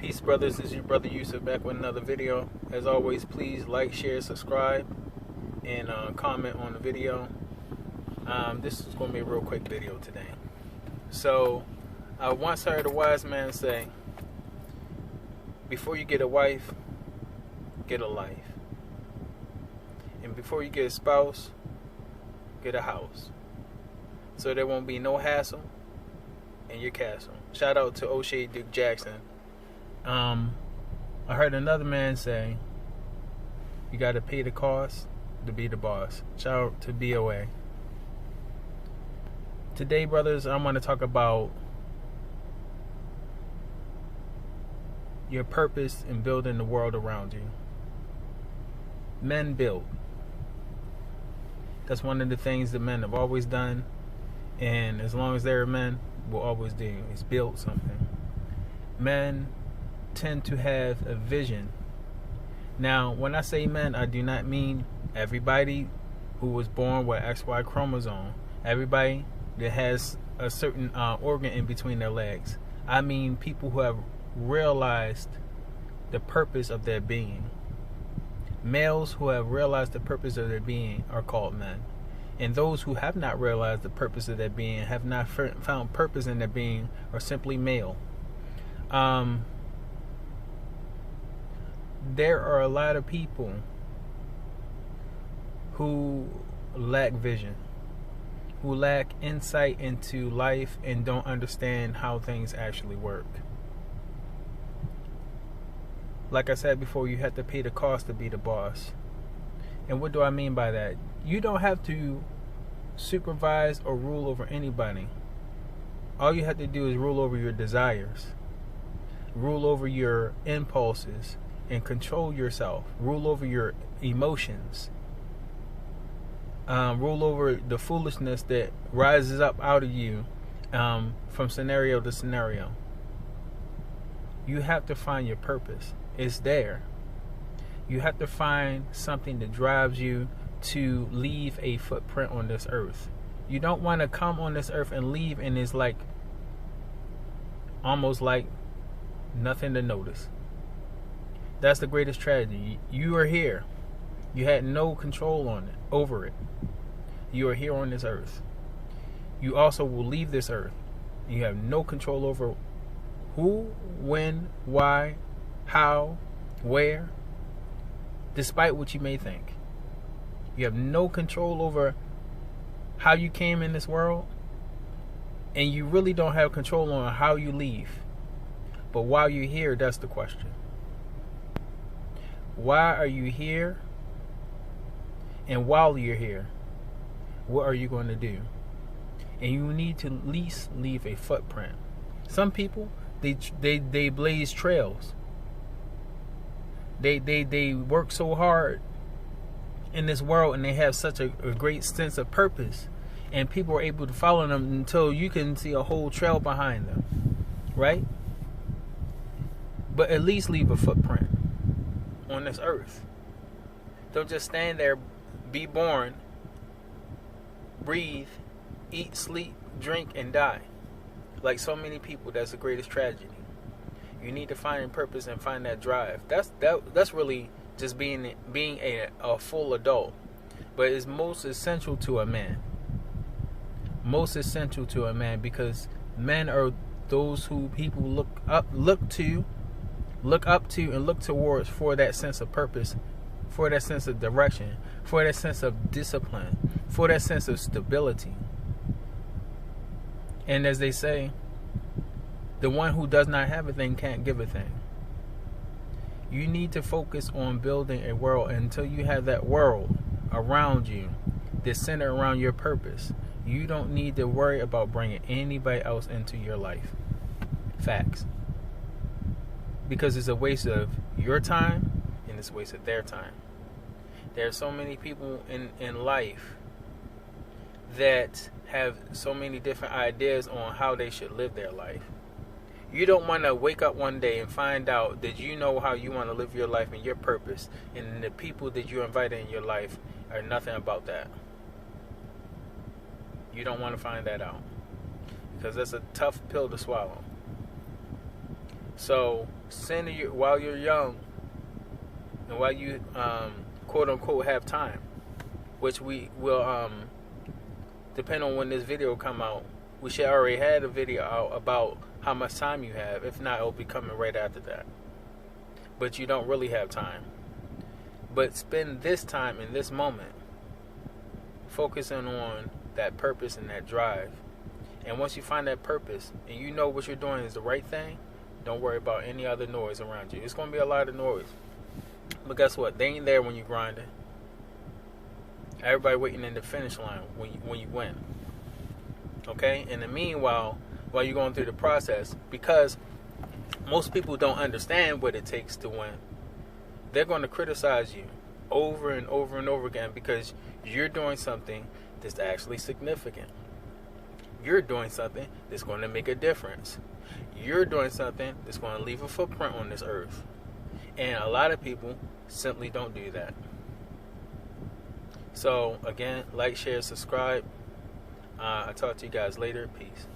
Peace, brothers. This is your brother Yusuf back with another video. As always, please like, share, subscribe, and comment on the video. This is going to be a real quick video today. So, I once heard a wise man say, before you get a wife, get a life. And before you get a spouse, get a house. So there won't be no hassle in your castle. Shout out to O'Shea Duke Jackson. I heard another man say, you got to pay the cost to be the boss. Shout out to BOA. Today, brothers, I'm going to talk about your purpose in building the world around you. Men build. That's one of the things that men have always done, and as long as they're men, will always do is build something. Men tend to have a vision. Now, when I say men, I do not mean everybody who was born with XY chromosome, everybody that has a certain organ in between their legs. I mean people who have realized the purpose of their being. Males who have realized the purpose of their being are called men. And those who have not realized the purpose of their being, have not found purpose in their being, are simply male. There are a lot of people who lack vision, who lack insight into life and don't understand how things actually work. Like I said before, you have to pay the cost to be the boss. And what do I mean by that? You don't have to supervise or rule over anybody. All you have to do is rule over your desires, rule over your impulses, and control yourself. Rule over your emotions. Rule over the foolishness that rises up out of you from scenario to scenario. You have to find your purpose. It's there. You have to find something that drives you to leave a footprint on this earth. You don't want to come on this earth and leave and it's like almost like nothing to notice. That's the greatest tragedy. You are here. You had no control over it. You are here on this earth. You also will leave this earth. You have no control over who, when, why, how, where, despite what you may think. You have no control over how you came in this world, and you really don't have control on how you leave. But while you're here, that's the question. Why are you here? And while you're here, what are you going to do? And you need to at least leave a footprint. Some people, they blaze trails. They work so hard in this world, and they have such a great sense of purpose, and people are able to follow them until you can see a whole trail behind them, right? But at least leave a footprint on this earth. Don't just stand there, be born, breathe, eat, sleep, drink, and die. Like so many people, that's the greatest tragedy. You need to find purpose and find that drive. That's really just being a full adult. But it's most essential to a man. Most essential to a man, because men are those who people look up to and look towards for that sense of purpose, for that sense of direction, for that sense of discipline, for that sense of stability. And as they say, the one who does not have a thing can't give a thing. You need to focus on building a world. Until you have that world around you that's centered around your purpose, you don't need to worry about bringing anybody else into your life. Facts. Because it's a waste of your time and it's a waste of their time. There are so many people in life that have so many different ideas on how they should live their life. You don't want to wake up one day and find out that you know how you want to live your life and your purpose, and the people that you invited in your life are nothing about that. You don't want to find that out, because that's a tough pill to swallow. So while you're young, and while you quote unquote have time, which we will depend on when this video come out. We should already had a video out about how much time you have. If not, it'll be coming right after that. But you don't really have time. But spend this time in this moment focusing on that purpose and that drive. And once you find that purpose and you know what you're doing is the right thing, don't worry about any other noise around you. It's going to be a lot of noise. But guess what? They ain't there when you're grinding. Everybody waiting in the finish line when you win. Okay? In the meanwhile, while you're going through the process, because most people don't understand what it takes to win, they're going to criticize you over and over and over again because you're doing something that's actually significant. You're doing something that's going to make a difference. You're doing something that's going to leave a footprint on this earth. And a lot of people simply don't do that. So, again, like, share, subscribe. I'll talk to you guys later. Peace.